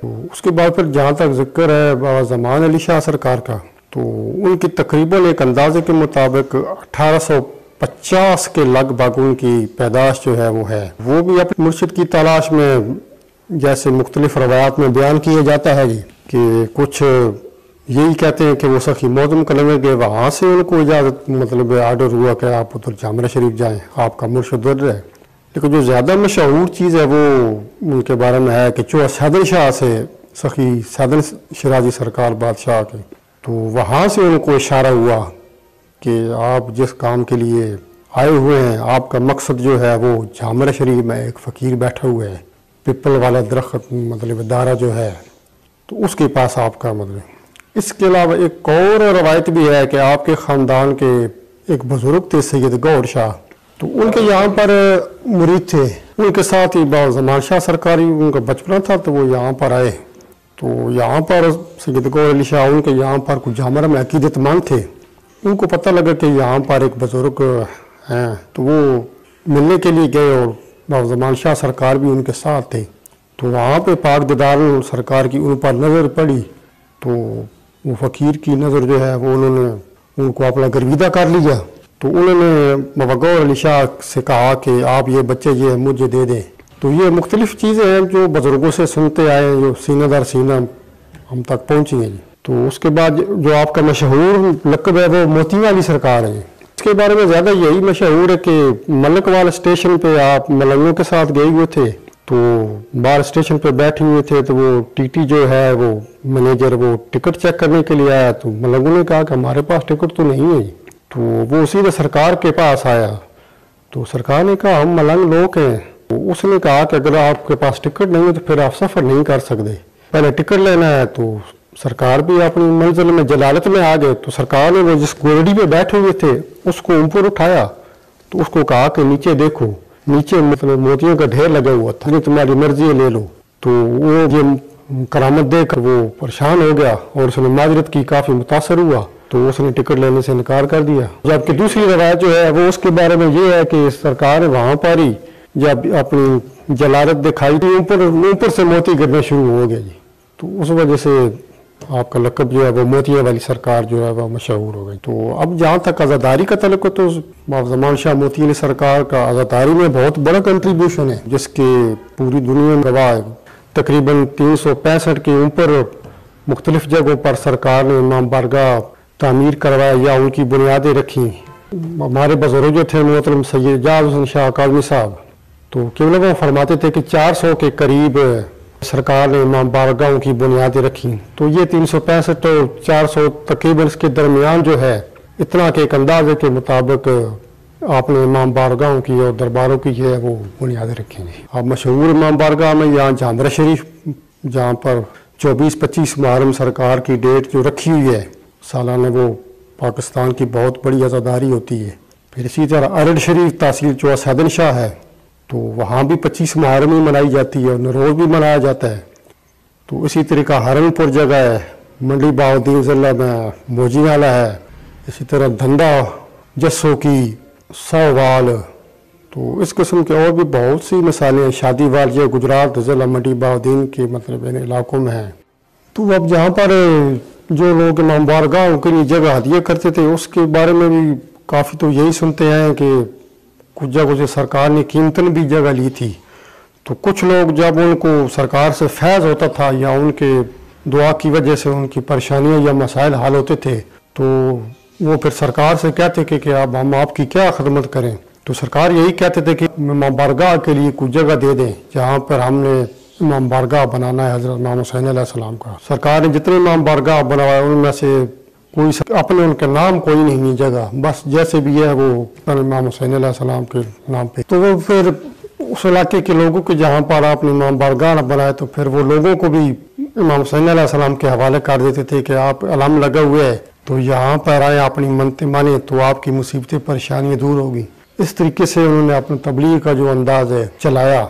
تو اس کے بعد پھر جہاں تک ذکر ہے بابا زمان علی شاہ سرکار کا، تو ان کی تقریباً ایک اندازے کے مطابق 1850 کے لگ بھگ ان کی پیدائش جو ہے وہ بھی اپنے مرشد کی تلاش میں، جیسے مختلف روایات میں بیان کیا جاتا ہے جی کہ کچھ یہی کہتے ہیں کہ وہ سخی معظم کلمے گئے، وہاں سے ان کو اجازت مطلب آرڈر ہوا کہ آپ ادھر جامعہ شریف جائیں، آپ کا مرشد ادھر ہے۔ لیکن جو زیادہ مشہور چیز ہے وہ ان کے بارے میں ہے کہ چوہا سیدن شاہ سے، سخی سیدن شیرازی سرکار بادشاہ کے، تو وہاں سے ان کو اشارہ ہوا کہ آپ جس کام کے لیے آئے ہوئے ہیں، آپ کا مقصد جو ہے وہ جامعہ شریف میں ایک فقیر بیٹھا ہوا ہے، پپل والا درخت مطلب دارہ جو ہے، تو اس کے پاس آپ کا مطلب۔ اس کے علاوہ ایک اور روایت بھی ہے کہ آپ کے خاندان کے ایک بزرگ تھے سید گوھر شاہ، تو ان کے یہاں پر مرید تھے، ان کے ساتھ ہی بابا زمان شاہ سرکاری ان کا بچپنا تھا، تو وہ یہاں پر آئے، تو یہاں پر سید گوھر علی شاہ ان کے یہاں پر کچھ جامعہ میں عقیدت مند تھے، ان کو پتہ لگا کہ یہاں پر ایک بزرگ ہیں، تو وہ ملنے کے لیے گئے اور بابا زمان شاہ سرکار بھی ان کے ساتھ تھے، تو وہاں پہ پاک دیدار سرکار کی ان پر نظر پڑی، تو وہ فقیر کی نظر جو ہے وہ انہوں نے ان کو اپنا گرویدہ کر لیا، تو انہوں نے بابا گوھر علی شاہ سے کہا کہ آپ یہ بچے یہ مجھے دے دیں۔ تو یہ مختلف چیزیں ہیں جو بزرگوں سے سنتے آئے ہیں، جو سینہ در سینہ ہم تک پہنچی ہیں۔ تو اس کے بعد جو آپ کا مشہور لقب ہے وہ موتی والی سرکار ہے، اس کے بارے میں زیادہ یہی مشہور ہے کہ ملک وال اسٹیشن پہ آپ ملنگوں کے ساتھ گئے ہوئے تھے، تو بار اسٹیشن پہ بیٹھے ہوئے تھے، تو وہ ٹی ٹی جو ہے وہ مینیجر وہ ٹکٹ چیک کرنے کے لیے آیا، تو ملنگوں نے کہا کہ ہمارے پاس ٹکٹ تو نہیں ہے، تو وہ سیدھے سرکار کے پاس آیا، تو سرکار نے کہا ہم ملنگ لوگ ہیں، تو اس نے کہا کہ اگر آپ کے پاس ٹکٹ نہیں ہے تو پھر آپ سفر نہیں کر سکتے، پہلے ٹکٹ لینا ہے۔ تو سرکار بھی اپنی منزل میں جلالت میں آ گئے، تو سرکار نے وہ جس گھوڑی پہ بیٹھے ہوئے تھے اس کو اوپر اٹھایا، تو اس کو کہا کہ نیچے دیکھو، نیچے مطلب موتیوں کا ڈھیر لگا ہوا تھا، تمہاری مرضی ہے لے لو۔ تو وہ یہ کرامت دیکھ کر وہ پریشان ہو گیا اور اس نے معذرت کی، کافی متاثر ہوا، تو اس نے ٹکٹ لینے سے انکار کر دیا۔ جبکہ دوسری روایت جو ہے وہ اس کے بارے میں یہ ہے کہ سرکار نے وہاں پر ہی جب اپنی جلالت دکھائی تھی، اوپر سے موتی گرنا شروع ہو گیا جی، تو اس وجہ سے آپ کا لقب جو ہے وہ موتیاں والی سرکار جو ہے وہ مشہور ہو گئی۔ تو اب جہاں تک عزاداری کا تعلق ہے تو بابا زمان شاہ موتی علی سرکار کا عزاداری میں بہت بڑا کنٹریبیوشن ہے، جس کے پوری دنیا میں گواہ ہے۔ تقریباً 365 کے اوپر مختلف جگہوں پر سرکار نے امام بارگاہ تعمیر کروایا یا ان کی بنیادیں رکھی۔ ہمارے بزرگ جو تھے محترم سید اعجاز حسین شاہ اکاڑوی صاحب، تو قبلہ وہ فرماتے تھے کہ 400 کے قریب سرکار نے امام بارگاہوں کی بنیادیں رکھی، تو یہ 365 اور 400 تقریباً اس کے درمیان جو ہے اتنا کہ ایک اندازے کے مطابق آپ نے امام بارگاہوں کی اور درباروں کی جو ہے وہ بنیادیں رکھی ہیں۔ اب مشہور امام بارگاہ میں یہاں جامعہ شریف، جہاں پر 24-25 محرم سرکار کی ڈیٹ جو رکھی ہوئی ہے سالانہ، وہ پاکستان کی بہت بڑی عزاداری ہوتی ہے۔ پھر اسی طرح ارڈ شریف تحصیل چوہا سیدن شاہ ہے، تو وہاں بھی 25 محرم ہی منائی جاتی ہے اور نوروز بھی منایا جاتا ہے۔ تو اسی طریقہ ہرن پور جگہ ہے، منڈی بہاؤالدین ضلع میں موجی نالہ ہے، اسی طرح دھندا جسو کی سوال، تو اس قسم کے اور بھی بہت سی مثالیں شادی والیہ گجرات ضلع منڈی بہاؤالدین کے مطلب ان علاقوں میں ہیں۔ تو اب جہاں پر جو لوگ امام بارگاہوں کے لیے جگہ ہدیہ کرتے تھے اس کے بارے میں بھی کافی تو یہی سنتے ہیں کہ کچھ جگہوں سے سرکار نے قیمتاً بھی جگہ لی تھی، تو کچھ لوگ جب ان کو سرکار سے فیض ہوتا تھا یا ان کے دعا کی وجہ سے ان کی پریشانیاں یا مسائل حل ہوتے تھے، تو وہ پھر سرکار سے کہتے کہ اب ہم آپ کی کیا خدمت کریں، تو سرکار یہی کہتے تھے کہ امام بارگاہ کے لیے کچھ جگہ دے دیں جہاں پر ہم نے امام بارگاہ بنانا ہے حضرت امام حسین علیہ السلام کا۔ سرکار نے جتنے امام بارگاہ بنوائے ان میں سے کوئی اپنے ان کے نام کوئی نہیں ہے جگہ، بس جیسے بھی ہے وہ امام حسین علیہ السلام کے نام پہ۔ تو وہ پھر اس علاقے کے لوگوں کو جہاں پر آپ نے امام بارگاہ بنائے تو پھر وہ لوگوں کو بھی امام حسین علیہ السلام کے حوالے کر دیتے تھے کہ آپ علم لگا ہوئے ہے تو یہاں پر آئے، اپنی منتیں مانیں تو آپ کی مصیبتیں پریشانیاں دور ہوگی۔ اس طریقے سے انہوں نے اپنے تبلیغ کا جو انداز ہے چلایا۔